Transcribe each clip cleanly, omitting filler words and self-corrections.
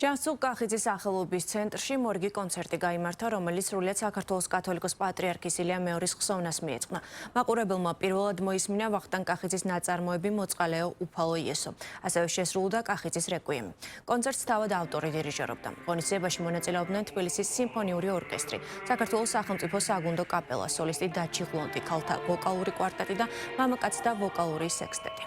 ჯანსუღ კახიძის სახელობის ცენტრში მორიგი კონცერტი გაიმართა, რომელიც სრულიად საქართველოს კათოლიკოს პატრიარქის ილია მეორის ხსოვნას მიეძღვნა. მაყურებელმა პირველად მოისმინა ვახტანგ კახიძის ნაწარმოები მოწყალეო უფალო იესო. ასევე შესრულდა კახიძის რეკვიემი. კონცერტს თავად ავტორი დირიჟორობდა. ღონისძიებაში მონაწილეობდნენ თბილისის სიმფონიური ორკესტრი, საქართველოს სახელმწიფო საგუნდო კაპელა, სოლისტი დაჩი ღლონტი, ქალთა ვოკალური კვარტეტი და მამაკაცთა ვოკალური სექსტეტი.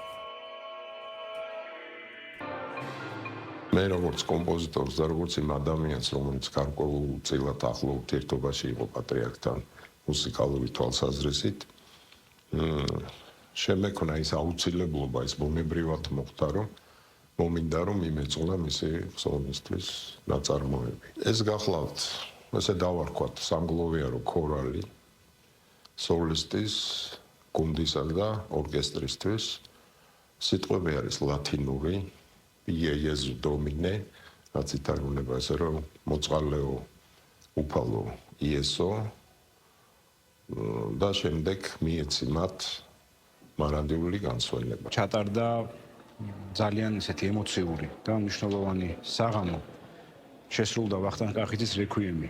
მე როგორც კომპოზიტორს და როგორც იმ ადამიანს, რომელიც გარკვეულწილად ახლო ურთიერთობაში იყო პატრიარქთან მუსიკალური თვალსაზრისით, შემექნა ის აუცილებლობა, ის ბუნებრივად მოხდა, რომ მომინდა რომ იმეწყნა მისი ხსოვნისთვის ნაწარმოები. ეს გახლავთ, ესე დავარქვათ, სამგლოვიარო ქორალი სოლისტის, გუნდისა და ორკესტრისთვის. სიტყვები არის ლათინური. Ie Jesu Domine, რაც ითარგმნება ასე, რომ მოწყალეო უფალო იესო და შემდეგ მიეცი მათ მარადიული განსვენება. ჩატარდა ძალიან ისეთი ემოციური და მნიშვნელოვანი საღამო. შესრულდა ვახტანგ კახიძის რეკვიემი,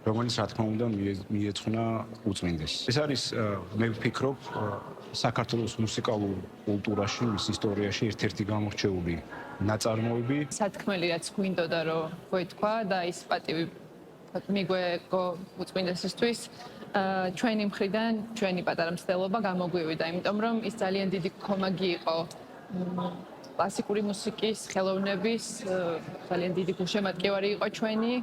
რომელიც რა თქმა უნდა მიეძღვნა უწმინდეს. ეს არის მე ვფიქრობ საქართველოს მუსიკალურ კულტურაში, მის ისტორიაში ერთ-ერთი გამორჩეული ნაწარმოები. სათქმელი რაც გვინდოდა რომ გვეთქვა და ის პატივი მიგვეგო უწმინდესისთვის ჩვენი მხრიდან ჩვენი პატარა მცდელობა გამოგვივიდა, იმიტომ რომ ის ძალიან დიდი კომაგი იყო კლასიკური მუსიკის ხელოვნების ძალიან დიდი გულშემატკივარი იყო ჩვენი.